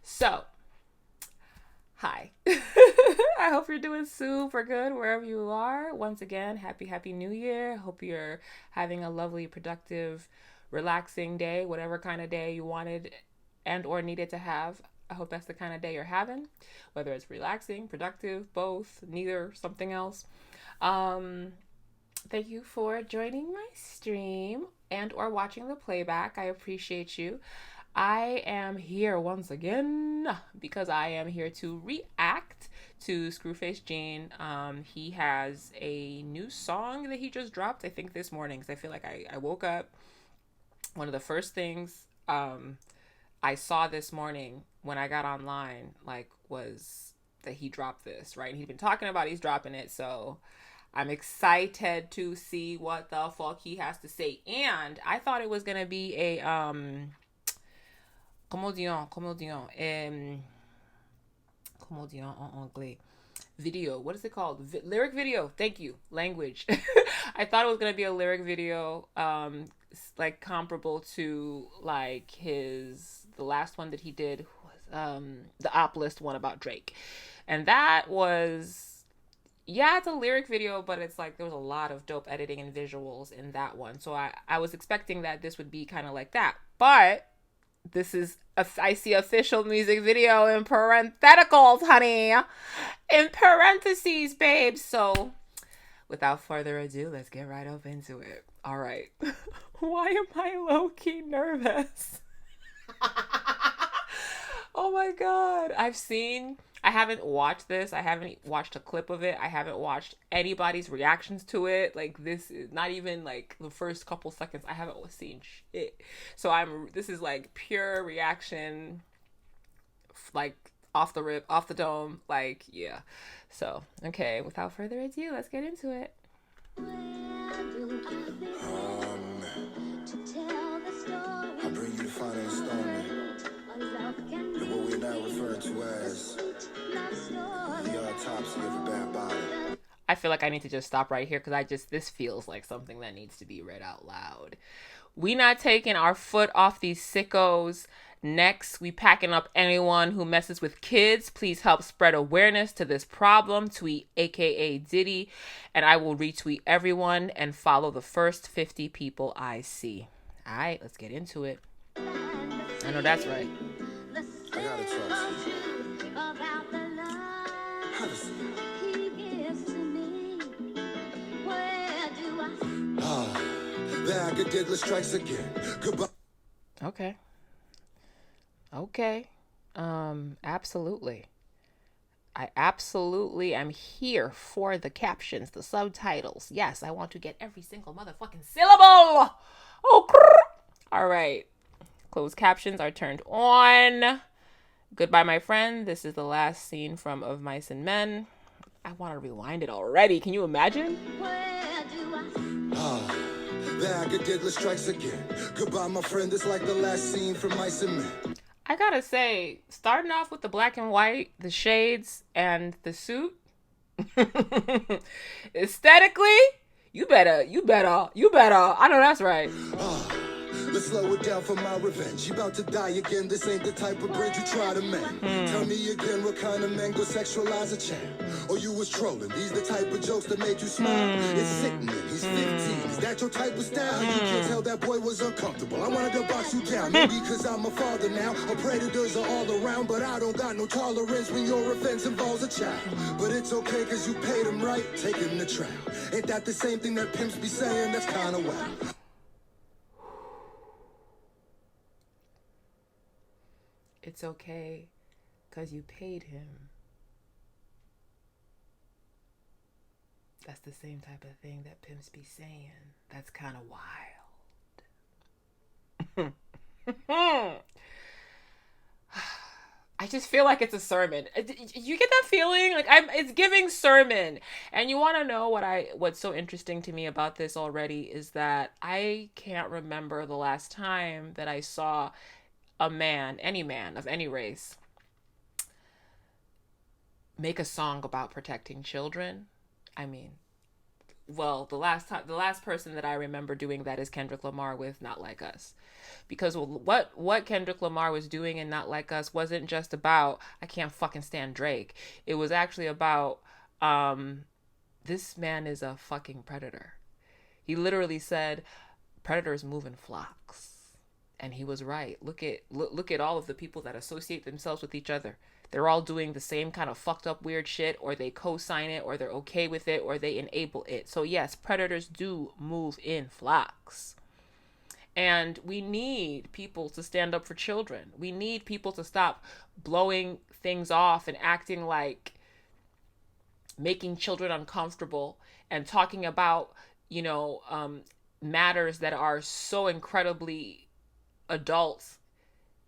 So, hi. I hope you're doing super good wherever you are. Once again, happy New Year. Hope you're having a lovely, productive, relaxing day, whatever kind of day you wanted and or needed to have. I hope that's the kind of day you're having, whether it's relaxing, productive, both, neither, something else. Um, Thank you for joining my stream and or watching the playback. I appreciate you. I am here once again because I am here to react to Screwface Gene. He has a new song that he just dropped, I think this morning, because I feel like I woke up. One of the first things I saw this morning when I got online, like, was that he dropped this, right? And he's been talking about he's dropping it, so I'm excited to see what the fuck he has to say. And I thought it was gonna be a comment dire en anglais, video. What is it called? Lyric video. Thank you. Language. I thought it was gonna be a lyric video, like comparable to like the last one that he did was the op list one about Drake, and that was. Yeah, it's a lyric video, but it's like there was a lot of dope editing and visuals in that one. So I was expecting that this would be kind of like that. But this is, I see official music video in parentheticals, honey. In parentheses, babe. So without further ado, let's get right up into it. All right. Why am I low-key nervous? Oh my God. I haven't watched this. I haven't watched a clip of it. I haven't watched anybody's reactions to it. Like, this is not even like the first couple seconds. I haven't seen shit. So this is like pure reaction, like off the rip, off the dome. Like, yeah. So, okay, without further ado, let's get into it. I bring you the final installment of what we now refer to as the autopsy of a bad body. I feel like I need to just stop right here because this feels like something that needs to be read out loud. We not taking our foot off these sickos' necks. We packing up anyone who messes with kids. Please help spread awareness to this problem. Tweet AKA Diddy, and I will retweet everyone and follow the first 50 people I see. All right, let's get into it. I know that's right. I gotta talk to you. How does the AKADEMICS strikes again. Goodbye. Okay. Absolutely. I absolutely am here for the captions, the subtitles. Yes, I want to get every single motherfucking syllable. Oh, all right. Closed captions are turned on. Goodbye, my friend. This is the last scene from Of Mice and Men. I want to rewind it already. Can you imagine? The AKADEMICS strikes again. Goodbye, my friend. It's like the last scene from Mice and Men. I gotta say, starting off with the black and white, the shades, and the suit, aesthetically, you better. I know that's right. Let's slow it down for my revenge. You about to die again. This ain't the type of bridge you try to mend. Tell me again, what kind of man go sexualize a champ? Or you was trolling? These the type of jokes that made you smile. It's sickening. He's 15. Is that your type of style? You can't tell that boy was uncomfortable. I wanted to box you down. Maybe because I'm a father now. Or predators are all around. But I don't got no tolerance when your offense involves a child. But it's okay because you paid him right. Take him to trial. Ain't that the same thing that pimps be saying? That's kind of wild. It's okay, because you paid him. That's the same type of thing that pimps be saying. That's kind of wild. I just feel like it's a sermon. You get that feeling? Like it's giving sermon. And you want to know what's so interesting to me about this already is that I can't remember the last time that I saw any man of any race, make a song about protecting children. I mean, well, the last person that I remember doing that is Kendrick Lamar with Not Like Us. Because what Kendrick Lamar was doing in Not Like Us wasn't just about I can't fucking stand Drake. It was actually about this man is a fucking predator. He literally said predators move in flocks. And he was right. Look at all of the people that associate themselves with each other. They're all doing the same kind of fucked up weird shit, or they co-sign it, or they're okay with it, or they enable it. So yes, predators do move in flocks. And we need people to stand up for children. We need people to stop blowing things off and acting like making children uncomfortable and talking about, matters that are so incredibly adult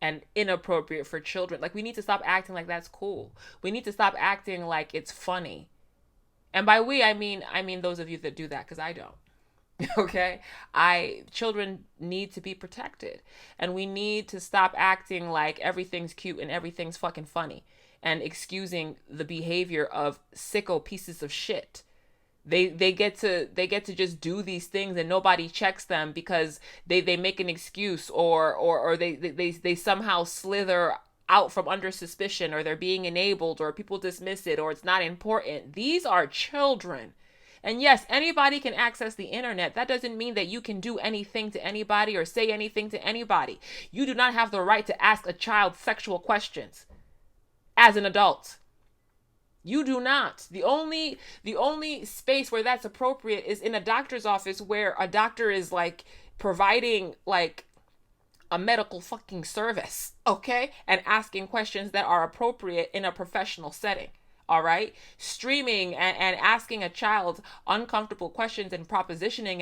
and inappropriate for children. Like, we need to stop acting like that's cool. We need to stop acting like it's funny. And by we, I mean those of you that do that, because I don't. Okay? Children need to be protected. And we need to stop acting like everything's cute and everything's fucking funny and excusing the behavior of sicko pieces of shit. They get to just do these things and nobody checks them because they make an excuse or they somehow slither out from under suspicion, or they're being enabled, or people dismiss it, or it's not important. These are children. And yes, anybody can access the internet. That doesn't mean that you can do anything to anybody or say anything to anybody. You do not have the right to ask a child sexual questions as an adult. You do not. The only space where that's appropriate is in a doctor's office, where a doctor is like providing like a medical fucking service, okay? And asking questions that are appropriate in a professional setting. All right, streaming and asking a child uncomfortable questions and propositioning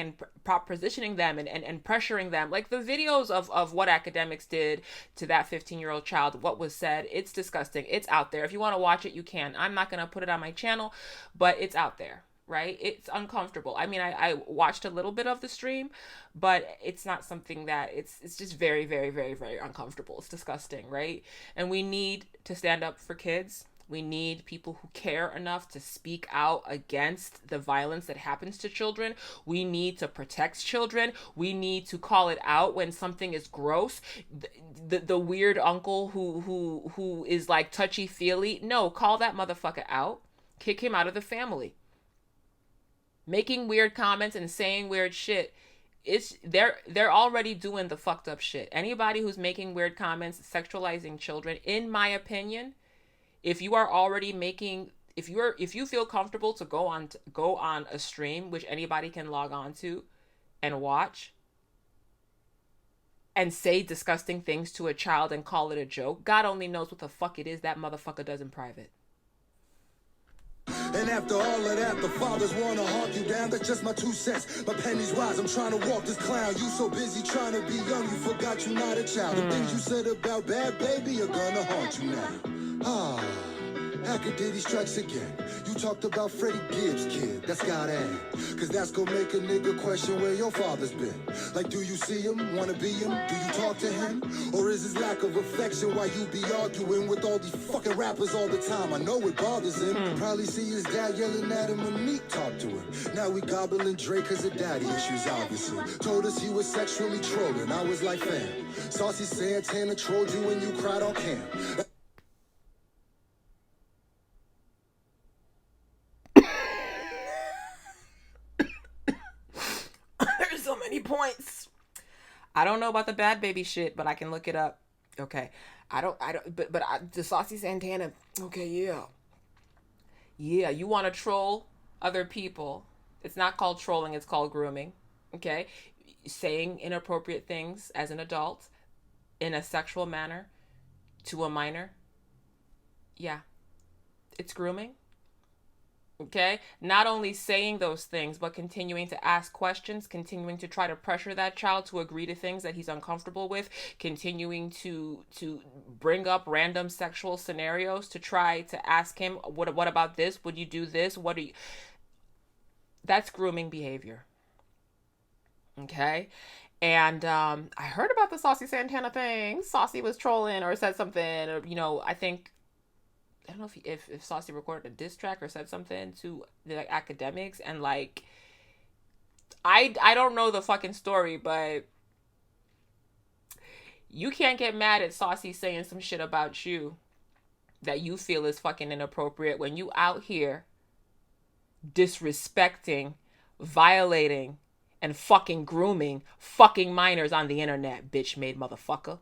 them and pressuring them, like the videos of what academics did to that 15-year-old child, what was said. It's disgusting. It's out there. If you want to watch it, you can. I'm not going to put it on my channel, but it's out there, right? It's uncomfortable. I mean, I watched a little bit of the stream, but it's not something that it's just very, very, very, very uncomfortable. It's disgusting, right? And we need to stand up for kids. We need people who care enough to speak out against the violence that happens to children. We need to protect children. We need to call it out when something is gross. The weird uncle who is like touchy-feely. No, call that motherfucker out. Kick him out of the family. Making weird comments and saying weird shit. They're already doing the fucked up shit. Anybody who's making weird comments, sexualizing children, in my opinion, if you are already making, if you feel comfortable to go on a stream, which anybody can log on to and watch, and say disgusting things to a child and call it a joke, God only knows what the fuck it is that motherfucker does in private. And after all of that, the fathers wanna haunt you down. That's just my 2 cents. My pennies rise, I'm trying to walk this clown. You so busy trying to be young, you forgot you're not a child. The things you said about bad baby are gonna haunt you now. AKADEMICS strikes again. You talked about Freddie Gibbs' kid. That's gotta end. Cause that's gonna make a nigga question where your father's been. Like, do you see him? Wanna be him? Do you talk to him? Or is his lack of affection why you be arguing with all these fucking rappers all the time? I know it bothers him. Probably see his dad yelling at him when Meek talked to him. Now we gobbling Drake cause of daddy issues, obviously. Told us he was sexually trolling. I was like, fam, Saucy Santana trolled you when you cried on cam. Points. I don't know about the bad baby shit, but I can look it up. Okay. The Saucy Santana. Okay, yeah. Yeah, you want to troll other people. It's not called trolling, it's called grooming. Okay? Saying inappropriate things as an adult in a sexual manner to a minor. Yeah. It's grooming. Okay, not only saying those things, but continuing to ask questions, continuing to try to pressure that child to agree to things that he's uncomfortable with, continuing to bring up random sexual scenarios to try to ask him, what about this? Would you do this? That's grooming behavior. Okay. And I heard about the Saucy Santana thing. Saucy was trolling or said something, or, I don't know if Saucy recorded a diss track or said something to the AKADEMICS, and like I don't know the fucking story, but you can't get mad at Saucy saying some shit about you that you feel is fucking inappropriate when you out here disrespecting, violating, and fucking grooming fucking minors on the internet, bitch made motherfucker.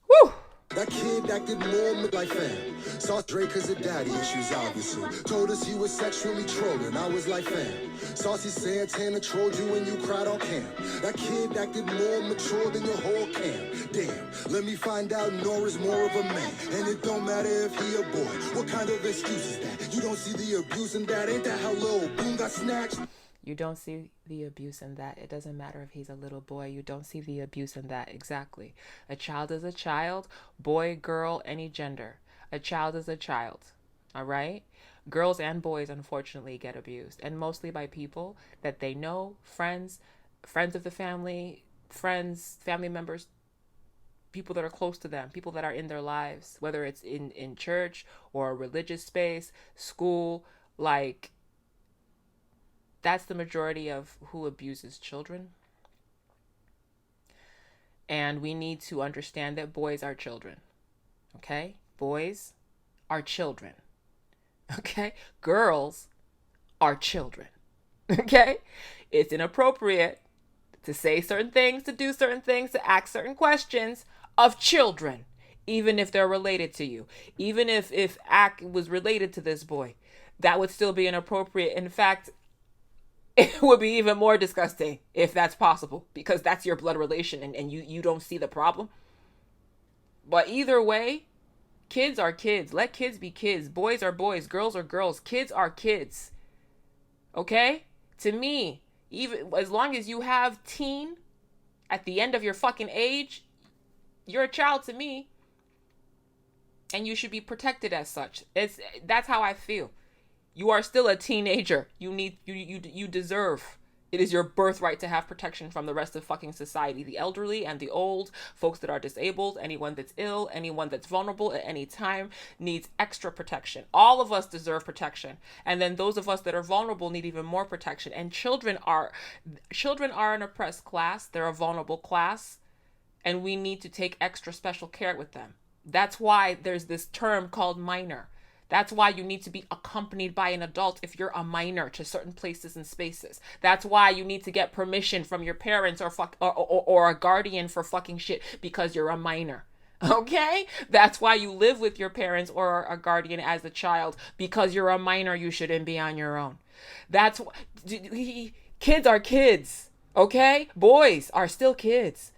Woo! That kid acted more like fam. Saw Drake cause of daddy issues, obviously. Told us he was sexually trolling. I was like, fam. Saucy Santana trolled you when you cried on cam. That kid acted more mature than your whole cam. Damn, let me find out Nora's more of a man. And it don't matter if he a boy. What kind of excuse is that? You don't see the abuse in that? Ain't that how Lil Boom got snatched? You don't see the abuse in that. It doesn't matter if he's a little boy. You don't see the abuse in that. Exactly. A child is a child. Boy, girl, any gender. A child is a child. All right? Girls and boys, unfortunately, get abused. And mostly by people that they know, friends of the family, family members, people that are close to them, people that are in their lives, whether it's in church or a religious space, school, like... That's the majority of who abuses children. And we need to understand that boys are children. Okay? Boys are children. Okay? Girls are children. Okay? It's inappropriate to say certain things, to do certain things, to ask certain questions of children, even if they're related to you. Even if Ak was related to this boy, that would still be inappropriate. In fact, it would be even more disgusting if that's possible, because that's your blood relation and you don't see the problem. But either way, kids are kids. Let kids be kids. Boys are boys. Girls are girls. Kids are kids. Okay? To me, even as long as you have teen at the end of your fucking age, you're a child to me. And you should be protected as such. That's how I feel. You are still a teenager. You deserve. It is your birthright to have protection from the rest of fucking society. The elderly and the old, folks that are disabled, anyone that's ill, anyone that's vulnerable at any time needs extra protection. All of us deserve protection. And then those of us that are vulnerable need even more protection. And children are an oppressed class. They're a vulnerable class. And we need to take extra special care with them. That's why there's this term called minor. That's why you need to be accompanied by an adult if you're a minor to certain places and spaces. That's why you need to get permission from your parents or a guardian for fucking shit because you're a minor. Okay? That's why you live with your parents or a guardian as a child, because you're a minor. You shouldn't be on your own. That's kids are kids. Okay? Boys are still kids.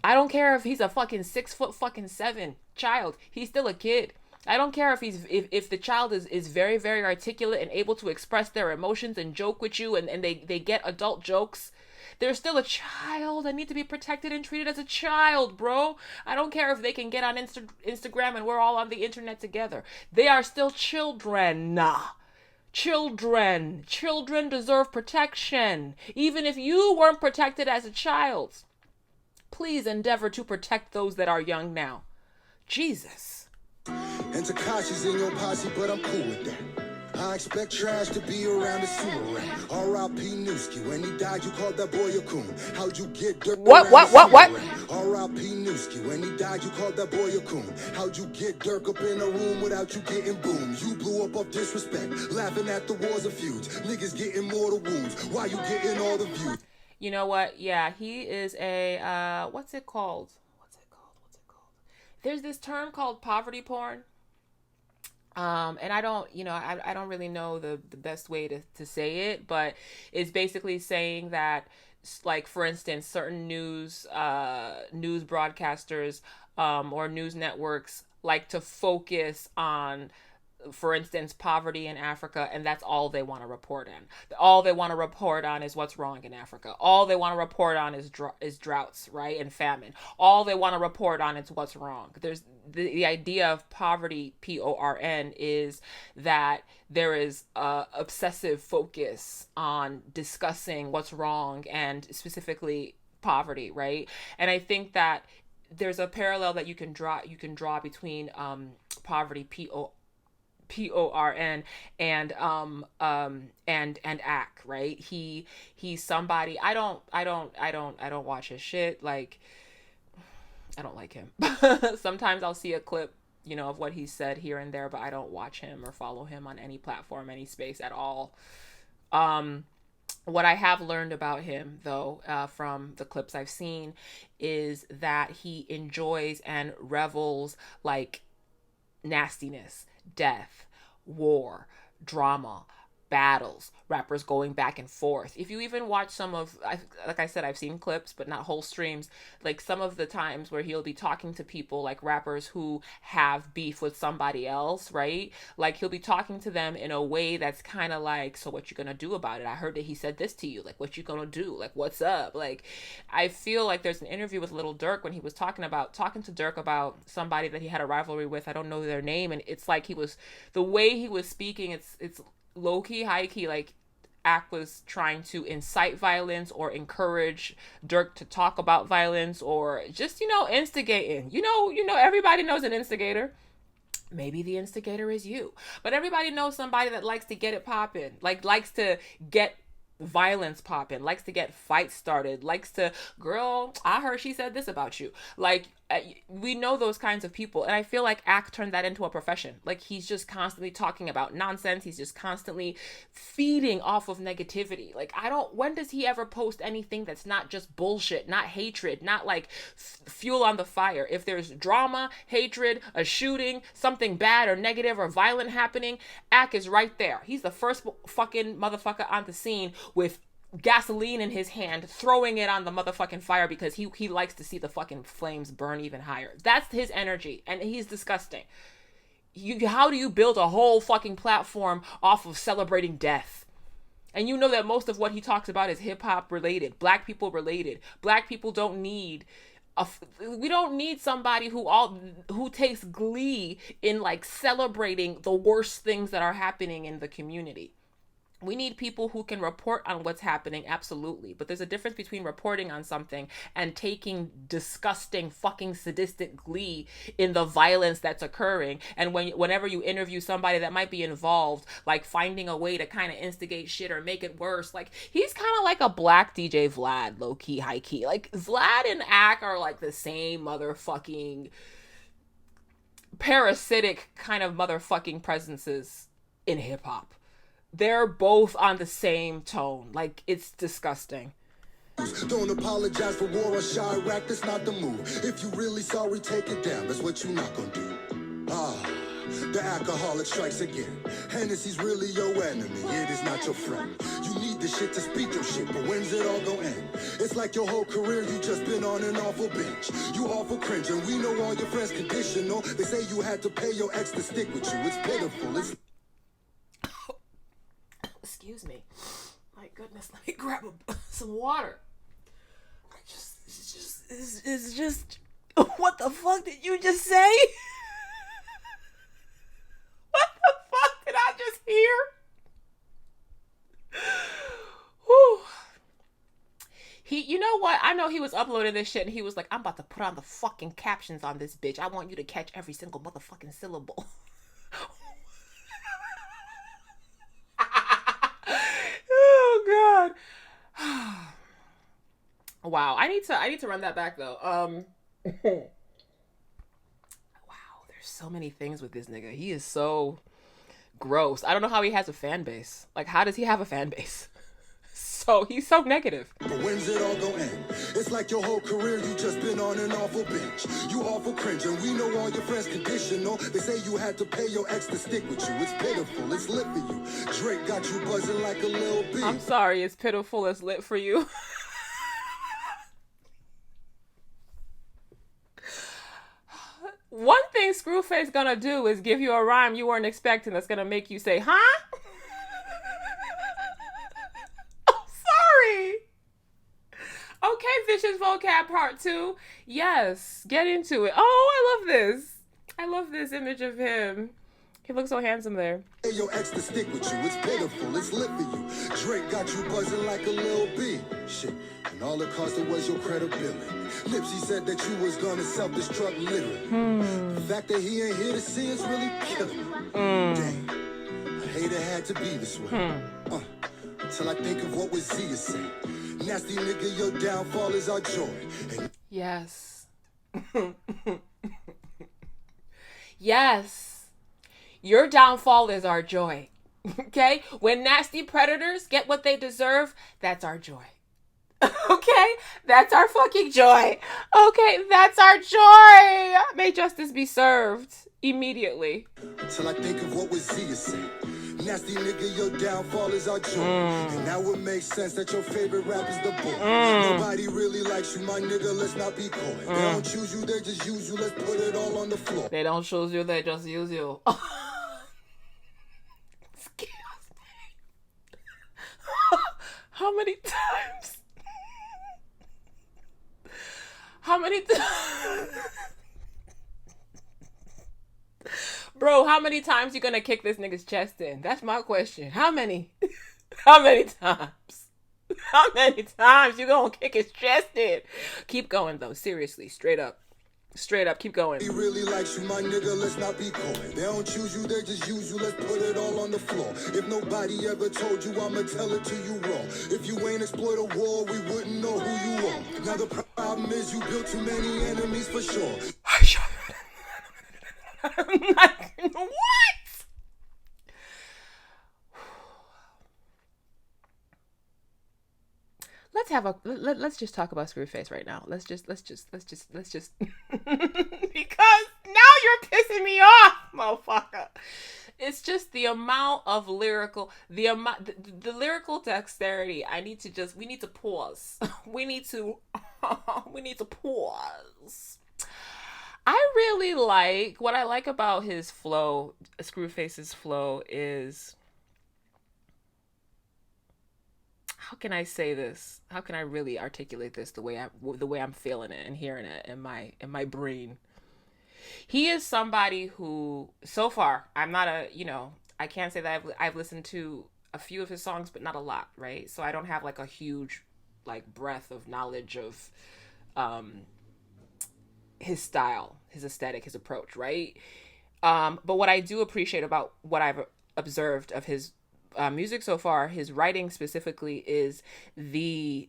I don't care if he's a fucking 6'7" child. He's still a kid. I don't care if the child is very, very articulate and able to express their emotions and joke with you and they get adult jokes. They're still a child and need to be protected and treated as a child, bro. I don't care if they can get on Instagram and we're all on the internet together. They are still children. Children deserve protection. Even if you weren't protected as a child, please endeavor to protect those that are young now. Jesus. And Takashi's in your posse, but I'm cool with that. I expect trash to be around the sewer rat. R.I.P. Newski, when he died, you called that boy a coon. How'd you get dirt? What? R.I.P. Newski, when he died, you called that boy a coon. How'd you get dirt up in a room without you getting boomed? You blew up disrespect, laughing at the wars of feuds. Niggas getting mortal wounds. Why you getting all the views? You know what? Yeah, he is a, what's it called? There's this term called poverty porn. And I don't really know the best way to say it, but it's basically saying that, like, for instance, certain news broadcasters, or news networks like to focus on, for instance, poverty in Africa, and that's all they want to report on. All they want to report on is what's wrong in Africa. All they want to report on is droughts, right, and famine. All they want to report on is what's wrong. There's the idea of poverty, PORN, is that there is a obsessive focus on discussing what's wrong and specifically poverty, right? And I think that there's a parallel that you can draw between poverty, PORN, and Ak, right? He's somebody I don't watch his shit. Like, I don't like him. Sometimes I'll see a clip, you know, of what he said here and there, but I don't watch him or follow him on any platform, any space at all. What I have learned about him, though, from the clips I've seen, is that he enjoys and revels like nastiness, death, war, drama, battles, rappers going back and forth. If you even watch some of, like I said, I've seen clips, but not whole streams, like some of the times where he'll be talking to people, like rappers who have beef with somebody else, right? Like, he'll be talking to them in a way that's kind of like, so what you gonna do about it? I heard that he said this to you. Like, what you gonna do? Like, what's up? Like, I feel like there's an interview with Lil Durk when he was talking to Durk about somebody that he had a rivalry with. I don't know their name. And it's like the way he was speaking, it's low-key, high-key, like Ak was trying to incite violence or encourage Durk to talk about violence, or just, you know, instigating. You know, everybody knows an instigator. Maybe the instigator is you. But everybody knows somebody that likes to get it popping, like likes to get violence popping, likes to get fights started, likes to, girl, I heard she said this about you. Like, we know those kinds of people. And I feel like Ak turned that into a profession. Like, he's just constantly talking about nonsense. He's just constantly feeding off of negativity. Like, when does he ever post anything that's not just bullshit, not hatred, not like fuel on the fire? If there's drama, hatred, a shooting, something bad or negative or violent happening, Ak is right there. He's the first fucking motherfucker on the scene with gasoline in his hand, throwing it on the motherfucking fire because he likes to see the fucking flames burn even higher. That's his energy, and he's disgusting. How do you build a whole fucking platform off of celebrating death? And you know that most of what he talks about is hip-hop related, black people related. Black people don't need we don't need somebody who takes glee in like celebrating the worst things that are happening in the community. We need people who can report on what's happening, absolutely. But there's a difference between reporting on something and taking disgusting, fucking sadistic glee in the violence that's occurring. And whenever you interview somebody that might be involved, like finding a way to kind of instigate shit or make it worse. Like, he's kind of like a black DJ Vlad, low-key, high-key. Like, Vlad and Ak are like the same motherfucking parasitic kind of motherfucking presences in hip-hop. They're both on the same tone. Like, it's disgusting. Don't apologize for war or Chirac, that's not the move. If you really sorry, take it down, that's what you not gonna do. The alcoholic strikes again. Hennessy's really your enemy, it is not your friend. You need the shit to speak your shit, but when's it all gonna end? It's like your whole career, you just been on an awful bench. You awful cringe, and we know all your friends conditional. They say you had to pay your ex to stick with you. It's pitiful, it's... Excuse me. My goodness, let me grab some water. It's just, what the fuck did you just say? What the fuck did I just hear? Whew. You know what? I know he was uploading this shit and he was like, I'm about to put on the fucking captions on this bitch. I want you to catch every single motherfucking syllable. Oh God. Wow. I need to run that back though. Wow, there's so many things with this nigga. He is so gross. I don't know how he has a fan base. Like, how does he have a fan base? So he's so negative. But when's it all gonna end? It's like your whole career, you just been on an awful bench. You awful cringe, and we know all your friends conditional. They say you had to pay your ex to stick with you. It's pitiful, it's lit for you. Drake got you buzzing like a little bee. I'm sorry, it's pitiful, it's lit for you. One thing Screwface gonna do is give you a rhyme you weren't expecting that's gonna make you say, huh? Okay, Vicious Vocab Part 2. Yes, get into it. Oh, I love this. I love this image of him He looks so handsome there. Hey, your ex to stick with you, it's pitiful, it's lit for you. Drake got you buzzing like a little bee. Shit, and all it costed was your credibility. Nipsey said that you was gonna self-destruct literally. The fact that he ain't here to see us really killing me. Dang, I hate it had to be this way. Until I think of what was Zia said. Nasty nigga, your downfall is our joy. And yes. Yes. Your downfall is our joy. Okay? When nasty predators get what they deserve, that's our joy. Okay? That's our fucking joy. Okay? That's our joy. May justice be served immediately. Until I think of what was Zia said. Nasty nigga, your downfall is our joy. And now it makes sense that your favorite rap is the boy. Nobody really likes you, my nigga, let's not be coy. They don't choose you, they just use you, let's put it all on the floor. They don't choose you, they just use you. How many times? How many times? Bro, how many times you gonna kick this nigga's chest in? That's my question. How many? How many times? How many times you gonna kick his chest in? Keep going though, seriously, straight up. Straight up, keep going. He really likes you, my nigga, let's not be coy. They don't choose you, they just use you, let's put it all on the floor. If nobody ever told you, I'ma tell it to you raw. If you ain't explored a war, we wouldn't know who you are. Now the problem is you built too many enemies for sure. What? Let's just talk about Screwface right now. Let's just because now you're pissing me off, motherfucker. It's just the amount of lyrical, the lyrical dexterity. We need to pause. we need to pause. I really what I like about his flow, Screwface's flow, is, how can I say this? How can I really articulate this the way I'm feeling it and hearing it in my brain? He is somebody who, so far, I'm not I can't say that I've listened to a few of his songs, but not a lot, right? So I don't have like a huge breadth of knowledge of his style, his aesthetic, his approach, right? But what I do appreciate about what I've observed of his music so far, his writing specifically, is he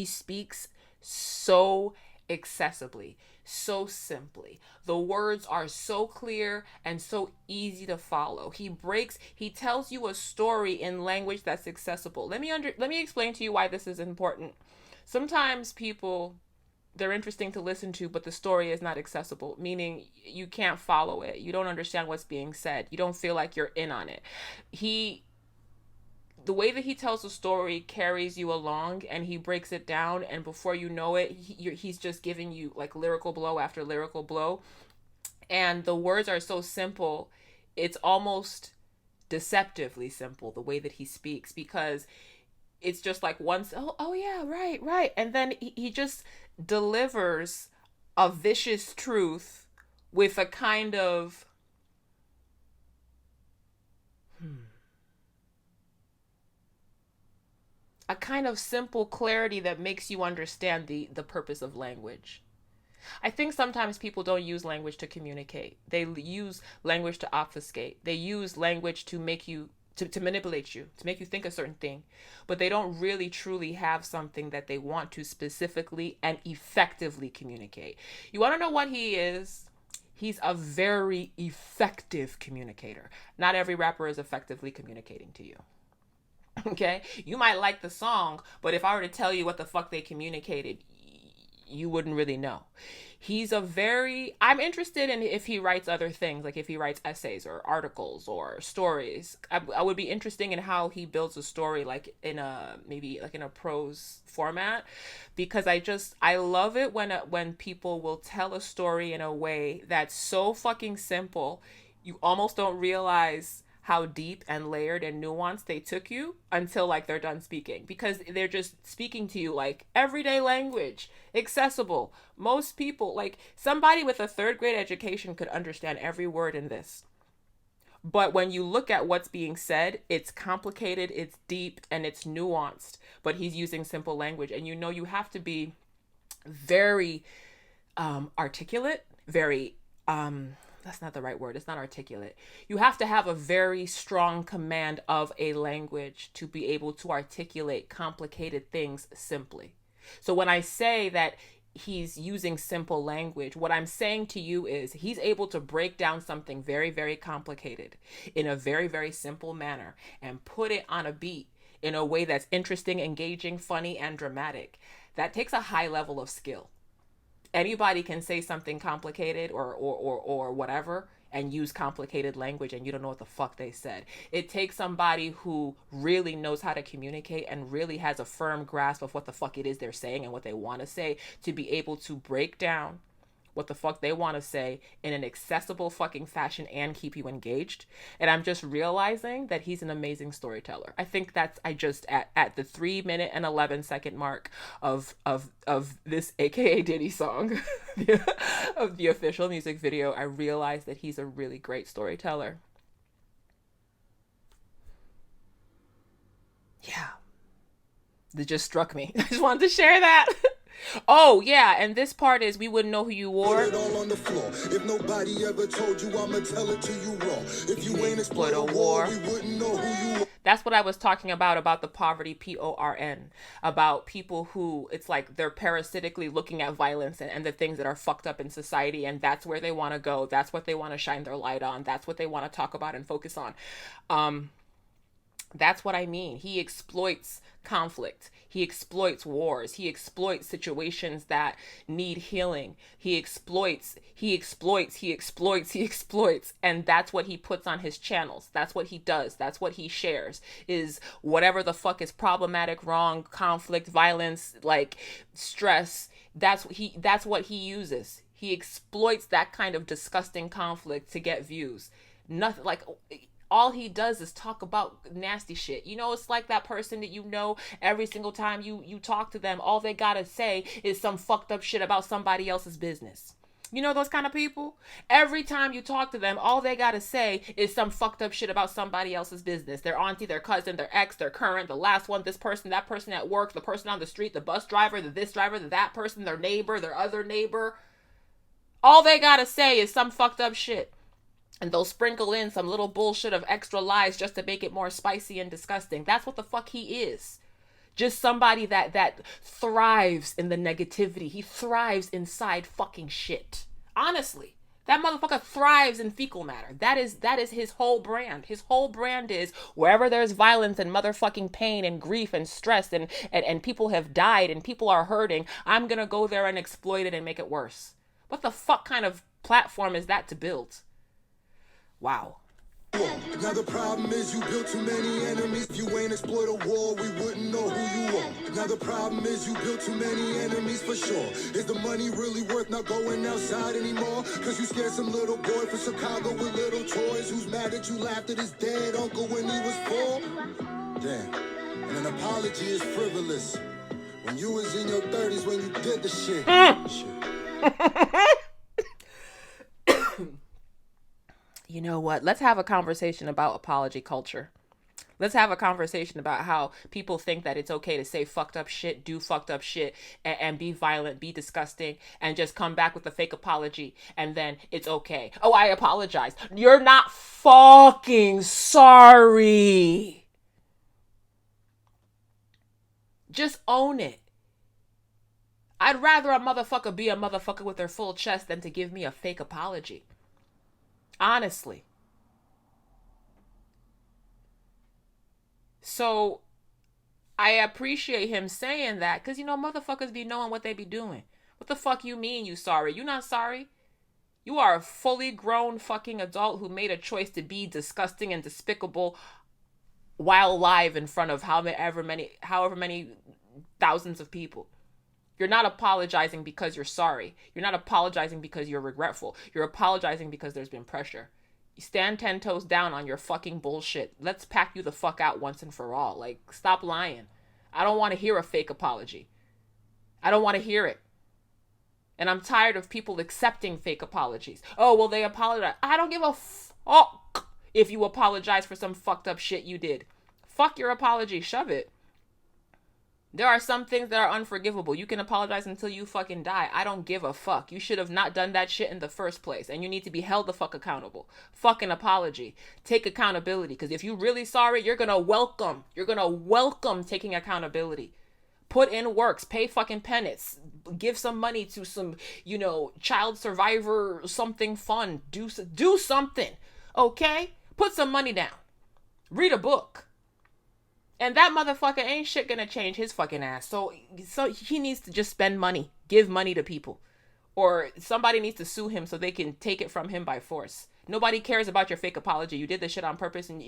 speaks so accessibly, so simply. The words are so clear and so easy to follow. He tells you a story in language that's accessible. Let me explain to you why this is important. Sometimes people, they're interesting to listen to, but the story is not accessible, meaning you can't follow it. You don't understand what's being said. You don't feel like you're in on it. The way that he tells the story carries you along, and he breaks it down, and before you know it, he's just giving you lyrical blow after lyrical blow. And the words are so simple, it's almost deceptively simple, the way that he speaks, because it's just once, oh yeah, right. And then he just delivers a vicious truth with a kind of simple clarity that makes you understand the purpose of language. I think sometimes people don't use language to communicate. They use language to obfuscate. They use language to make you, to manipulate you, to make you think a certain thing. But they don't really truly have something that they want to specifically and effectively communicate. You want to know what he is? He's a very effective communicator. Not every rapper is effectively communicating to you. Okay? You might like the song, but if I were to tell you what the fuck they communicated, you wouldn't really know. I'm interested in if he writes other things, like if he writes essays or articles or stories. I would be interested in how he builds a story in a prose format, because I love it when people will tell a story in a way that's so fucking simple, you almost don't realize how deep and layered and nuanced they took you until like they're done speaking, because they're just speaking to you like everyday language, accessible. Most people, like somebody with a third grade education could understand every word in this. But when you look at what's being said, it's complicated, it's deep, and it's nuanced. But he's using simple language. And you have to be very articulate, very, that's not the right word. It's not articulate. You have to have a very strong command of a language to be able to articulate complicated things simply. So when I say that he's using simple language, what I'm saying to you is he's able to break down something very, very complicated in a very, very simple manner and put it on a beat in a way that's interesting, engaging, funny, and dramatic. That takes a high level of skill. Anybody can say something complicated or whatever and use complicated language and you don't know what the fuck they said. It takes somebody who really knows how to communicate and really has a firm grasp of what the fuck it is they're saying and what they want to say to be able to break down what the fuck they want to say in an accessible fucking fashion and keep you engaged. And I'm just realizing that he's an amazing storyteller. I think that's, I just at the 3 minute and 11 second mark of this AKA Diddy song of the official music video, I realized that he's a really great storyteller. Yeah. That just struck me. I just wanted to share that. Oh yeah, and this part is we wouldn't know who you were. Put it all on the floor. If nobody ever told you, I'ma tell it to you raw. If you ain't exploit a war, we wouldn't know who you are. That's what I was talking about the poverty, PORN, about people who it's like they're parasitically looking at violence and the things that are fucked up in society, and that's where they want to go. That's what they want to shine their light on. That's what they want to talk about and focus on. That's what I mean. He exploits conflict. He exploits wars. He exploits situations that need healing. He exploits. And that's what he puts on his channels. That's what he does. That's what he shares, is whatever the fuck is problematic, wrong, conflict, violence, like stress. That's what he uses. He exploits that kind of disgusting conflict to get views. Nothing like... all he does is talk about nasty shit. You know, it's like that person that you know every single time you talk to them, all they gotta say is some fucked up shit about somebody else's business. You know those kind of people? Every time you talk to them, all they gotta say is some fucked up shit about somebody else's business. Their auntie, their cousin, their ex, their current, the last one, this person, that person at work, the person on the street, the bus driver, the this driver, the that person, their neighbor, their other neighbor. All they gotta say is some fucked up shit. And they'll sprinkle in some little bullshit of extra lies just to make it more spicy and disgusting. That's what the fuck he is. Just somebody that thrives in the negativity. He thrives inside fucking shit. Honestly. That motherfucker thrives in fecal matter. That is his whole brand. His whole brand is wherever there's violence and motherfucking pain and grief and stress and people have died and people are hurting, I'm gonna go there and exploit it and make it worse. What the fuck kind of platform is that to build? Wow. Now the problem is you built too many enemies. If you ain't exploit a war, we wouldn't know who you are. Now the problem is you built too many enemies for sure. Is the money really worth not going outside anymore? Cause you scared some little boy from Chicago with little toys who's mad that you laughed at his dead uncle when he was 4? Damn. And an apology is frivolous. When you was in your 30s when you did the shit. You know what? Let's have a conversation about apology culture. Let's have a conversation about how people think that it's okay to say fucked up shit, do fucked up shit, and be violent, be disgusting, and just come back with a fake apology, and then it's okay. Oh, I apologize. You're not fucking sorry. Just own it. I'd rather a motherfucker be a motherfucker with their full chest than to give me a fake apology. Honestly. So I appreciate him saying that because, you know, motherfuckers be knowing what they be doing. What the fuck you mean you sorry? You not sorry? You are a fully grown fucking adult who made a choice to be disgusting and despicable while live in front of however many thousands of people. You're not apologizing because you're sorry. You're not apologizing because you're regretful. You're apologizing because there's been pressure. Stand 10 toes down on your fucking bullshit. Let's pack you the fuck out once and for all. Like, stop lying. I don't want to hear a fake apology. I don't want to hear it. And I'm tired of people accepting fake apologies. Oh, well, they apologize. I don't give a fuck if you apologize for some fucked up shit you did. Fuck your apology. Shove it. There are some things that are unforgivable. You can apologize until you fucking die. I don't give a fuck. You should have not done that shit in the first place. And you need to be held the fuck accountable. Fucking apology. Take accountability. Because if you're really sorry, you're going to welcome taking accountability. Put in works. Pay fucking penance. Give some money to some, child survivor something fund. Do something. Okay? Put some money down. Read a book. And that motherfucker ain't shit gonna change his fucking ass. So he needs to just spend money. Give money to people. Or somebody needs to sue him so they can take it from him by force. Nobody cares about your fake apology. You did this shit on purpose, and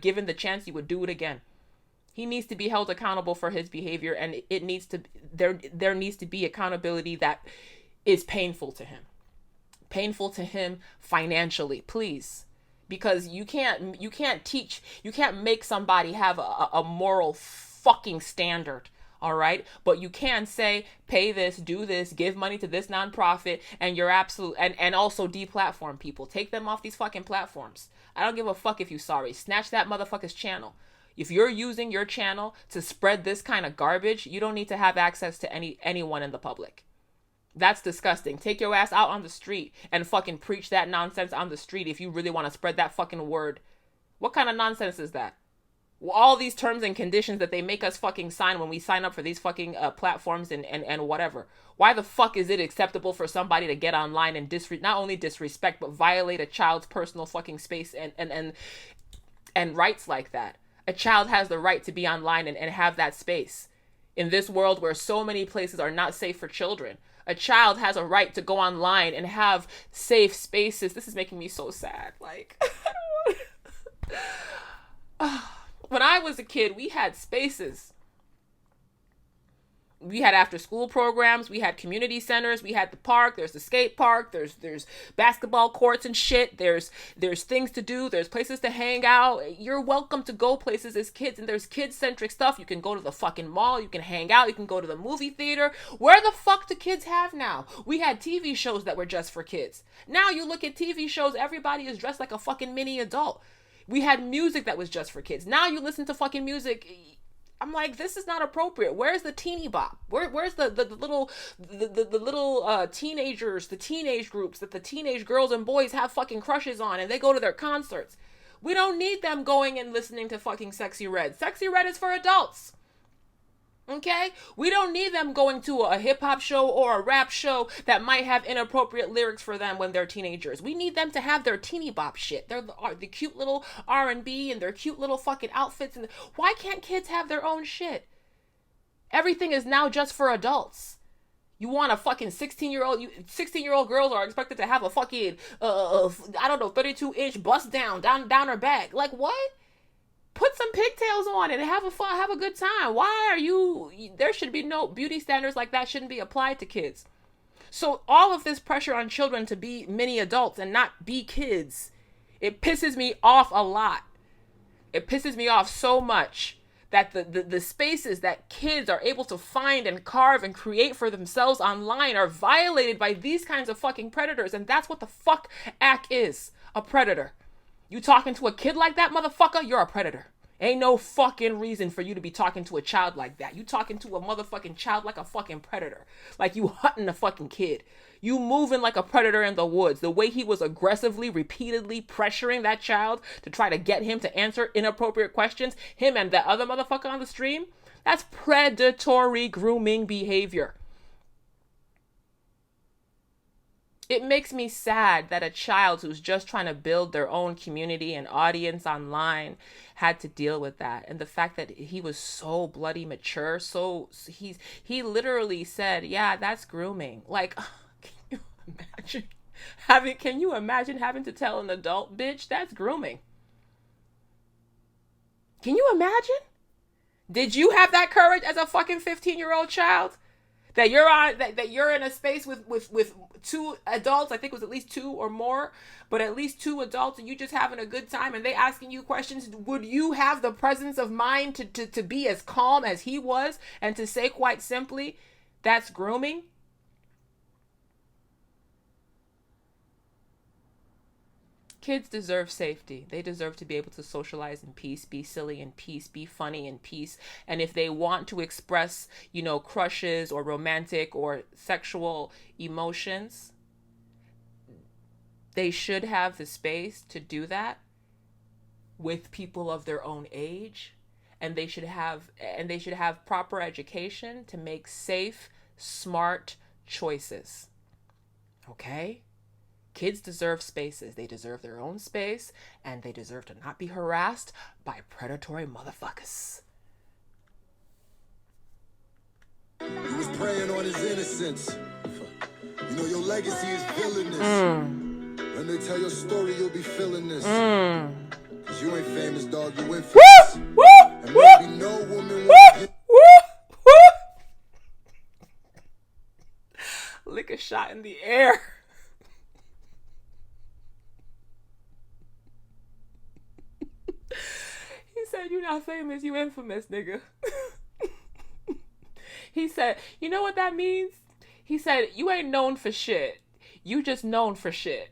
given the chance, you would do it again. He needs to be held accountable for his behavior, and there needs to be accountability that is painful to him. Painful to him financially, please. Because you can't make somebody have a moral fucking standard, all right? But you can say, pay this, do this, give money to this nonprofit, and you're and also deplatform people. Take them off these fucking platforms. I don't give a fuck if you're sorry. Snatch that motherfucker's channel. If you're using your channel to spread this kind of garbage, you don't need to have access to anyone in the public. That's disgusting. Take your ass out on the street and fucking preach that nonsense on the street if you really want to spread that fucking word. What kind of nonsense is that? Well, all these terms and conditions that they make us fucking sign when we sign up for these fucking platforms and whatever. Why the fuck is it acceptable for somebody to get online and not only disrespect but violate a child's personal fucking space and rights like that? A child has the right to be online and have that space. In this world where so many places are not safe for children, a child has a right to go online and have safe spaces. This is making me so sad. Like, when I was a kid, we had spaces. We had after school programs. We had community centers. We had the park. There's the skate park. There's basketball courts and shit. There's things to do. There's places to hang out. You're welcome to go places as kids. And there's kid-centric stuff. You can go to the fucking mall. You can hang out. You can go to the movie theater. Where the fuck do kids have now? We had TV shows that were just for kids. Now you look at TV shows, everybody is dressed like a fucking mini adult. We had music that was just for kids. Now you listen to fucking music. I'm like, this is not appropriate. Where's the teeny bop? Where's the little teenagers, the teenage groups that the teenage girls and boys have fucking crushes on and they go to their concerts? We don't need them going and listening to fucking Sexy Red. Sexy Red is for adults. Okay? We don't need them going to a hip-hop show or a rap show that might have inappropriate lyrics for them when they're teenagers. We need them to have their teeny bop shit. They're the cute little R&B and their cute little fucking outfits. And why can't kids have their own shit? Everything is now just for adults. You want a fucking 16-year-old girls are expected to have a fucking, 32-inch bust down her back. Like, what? Put some pigtails on and have a good time. Why are you, there should be no beauty standards like that shouldn't be applied to kids. So all of this pressure on children to be mini adults and not be kids, it pisses me off a lot. It pisses me off so much that the spaces that kids are able to find and carve and create for themselves online are violated by these kinds of fucking predators. And that's what the fuck ACK is, a predator. You talking to a kid like that, motherfucker? You're a predator. Ain't no fucking reason for you to be talking to a child like that. You talking to a motherfucking child like a fucking predator. Like you hunting a fucking kid. You moving like a predator in the woods. The way he was aggressively, repeatedly pressuring that child to try to get him to answer inappropriate questions. Him and that other motherfucker on the stream. That's predatory grooming behavior. It makes me sad that a child who's just trying to build their own community and audience online had to deal with that. And the fact that he was so bloody mature, he literally said, yeah, that's grooming. Like, can you imagine having to tell an adult, bitch, that's grooming? Can you imagine? Did you have that courage as a fucking 15-year-old child? that you're on, that you're in a space with two adults. I think it was at least two or more, but at least two adults, and you just having a good time, and they asking you questions. Would you have the presence of mind to be as calm as he was and to say quite simply, that's grooming? Kids deserve safety. They deserve to be able to socialize in peace, be silly in peace, be funny in peace. And if they want to express, crushes or romantic or sexual emotions, they should have the space to do that with people of their own age. And they should have proper education to make safe, smart choices. Okay? Kids deserve spaces. They deserve their own space, and they deserve to not be harassed by predatory motherfuckers. He was preying on his innocence. Your legacy is villainous. When they tell your story, you'll be feeling this. Cause you ain't famous, dog, you infamous. And maybe no woman wants Lick a shot in the air. Said, "You not famous, you infamous, nigga." He said, "You know what that means?" He said, "You ain't known for shit. You just known for shit."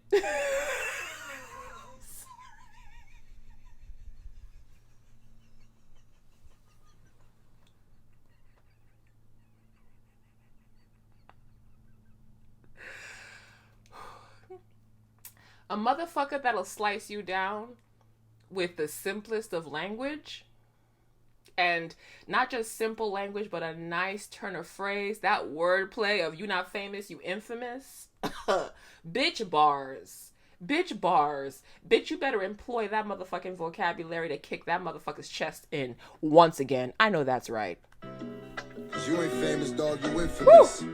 A motherfucker that'll slice you down with the simplest of language, and not just simple language, but a nice turn of phrase, that wordplay of "you not famous, you infamous." Bitch bars. Bitch, you better employ that motherfucking vocabulary to kick that motherfucker's chest in once again. I know that's right. Cause you ain't famous, dog, you infamous. Woo!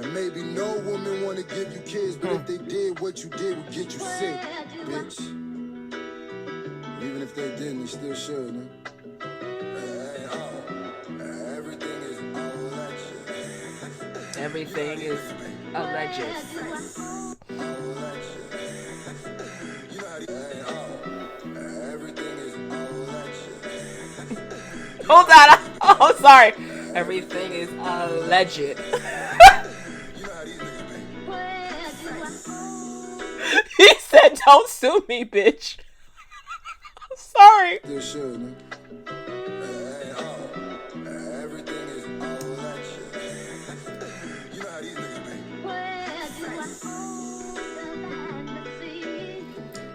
And maybe no woman wanna give you kids, but if they did, what you did would get you sick, bitch. Even if they didn't, they still should, man. Everything is alleged. Everything is alleged. Everything is alleged. Hold on. Oh, sorry. Everything is alleged. He said, "Don't sue me, bitch." Sorry. They should, man. Everything is alleged. You know how these niggas be.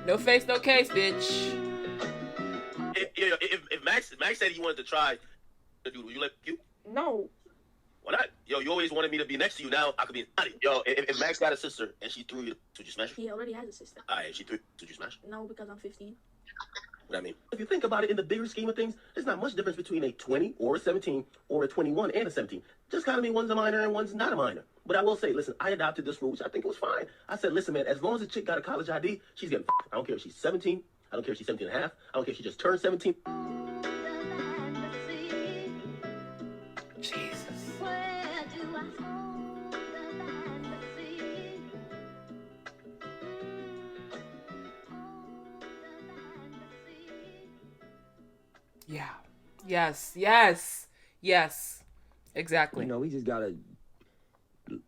No face, no case, bitch. If Max said he wanted to try to do, will you let you? No. Why not? Yo, you always wanted me to be next to you. Now I could be inside it. Yo, if Max got a sister and she threw you, would you smash her? He already has a sister. Alright, she threw you, would you smash her? No, because I'm 15. What I mean? If you think about it in the bigger scheme of things, there's not much difference between a 20 or a 17 or a 21 and a 17. Just kind of mean one's a minor and one's not a minor. But I will say, listen, I adopted this rule, which I think was fine. I said, listen, man, as long as a chick got a college ID, she's getting I don't care if she's 17. I don't care if she's 17 and a half. I don't care if she just turned 17. Jesus. Yeah. Yes. Exactly. He just gotta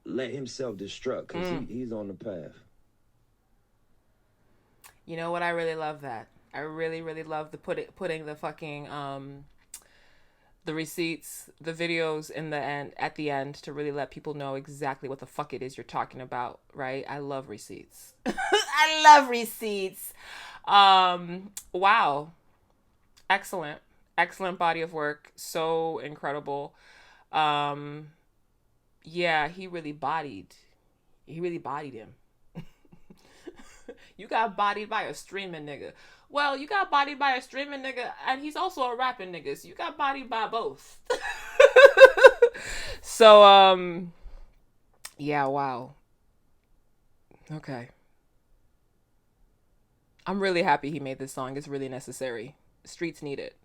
let himself destruct because he's on the path. You know what? I really love that. I really, really love the putting the fucking the receipts, the videos at the end to really let people know exactly what the fuck it is you're talking about, right? I love receipts. I love receipts. Wow. Excellent body of work. So incredible. Yeah, he really bodied him. You got bodied by a streaming nigga. Well, you got bodied by a streaming nigga, and he's also a rapping nigga, so you got bodied by both. So, yeah, wow. Okay. I'm really happy he made this song. It's really necessary. Streets need it.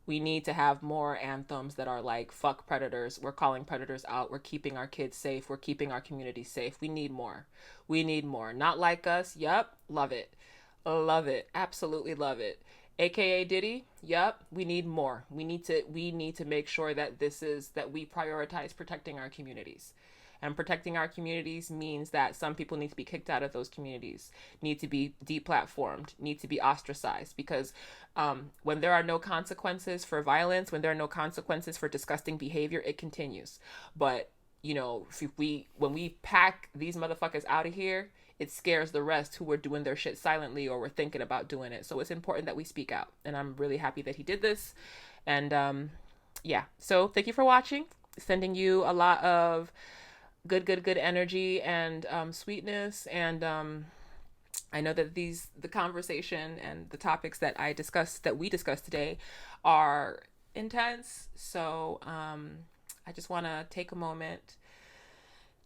We need to have more anthems that are like, fuck predators. We're calling predators out. We're keeping our kids safe. We're keeping our community safe. We need more. We need more. Not like us. Yep. Love it. Love it. Absolutely love it. AKA Diddy. Yep. We need more. We need to make sure that that we prioritize protecting our communities. And protecting our communities means that some people need to be kicked out of those communities, need to be deplatformed, need to be ostracized. Because when there are no consequences for violence, when there are no consequences for disgusting behavior, it continues. But, you know, when we pack these motherfuckers out of here, it scares the rest who were doing their shit silently or were thinking about doing it. So it's important that we speak out. And I'm really happy that he did this. And yeah, so thank you for watching. Sending you a lot of good energy and sweetness. And I know that the conversation and the topics that we discussed today are intense. So I just want to take a moment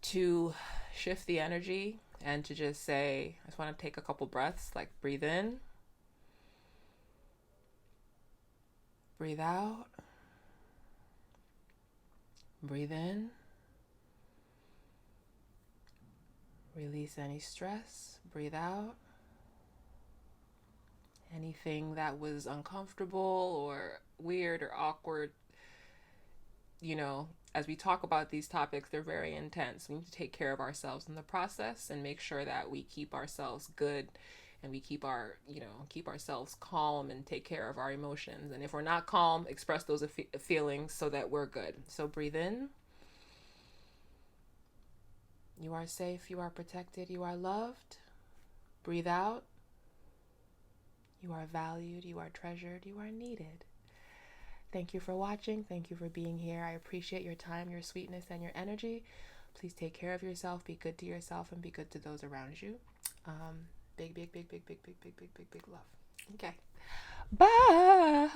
to shift the energy and to just say, I just want to take a couple breaths, like breathe in, breathe out, breathe in. Release any stress, breathe out. Anything that was uncomfortable or weird or awkward, you know, as we talk about these topics, they're very intense. We need to take care of ourselves in the process and make sure that we keep ourselves good and we keep ourselves calm and take care of our emotions. And if we're not calm, express those feelings so that we're good. So breathe in. You are safe, you are protected, you are loved. Breathe out. You are valued, you are treasured, you are needed. Thank you for watching. Thank you for being here. I appreciate your time, your sweetness, and your energy. Please take care of yourself, be good to yourself, and be good to those around you. Big love. Okay. Bye.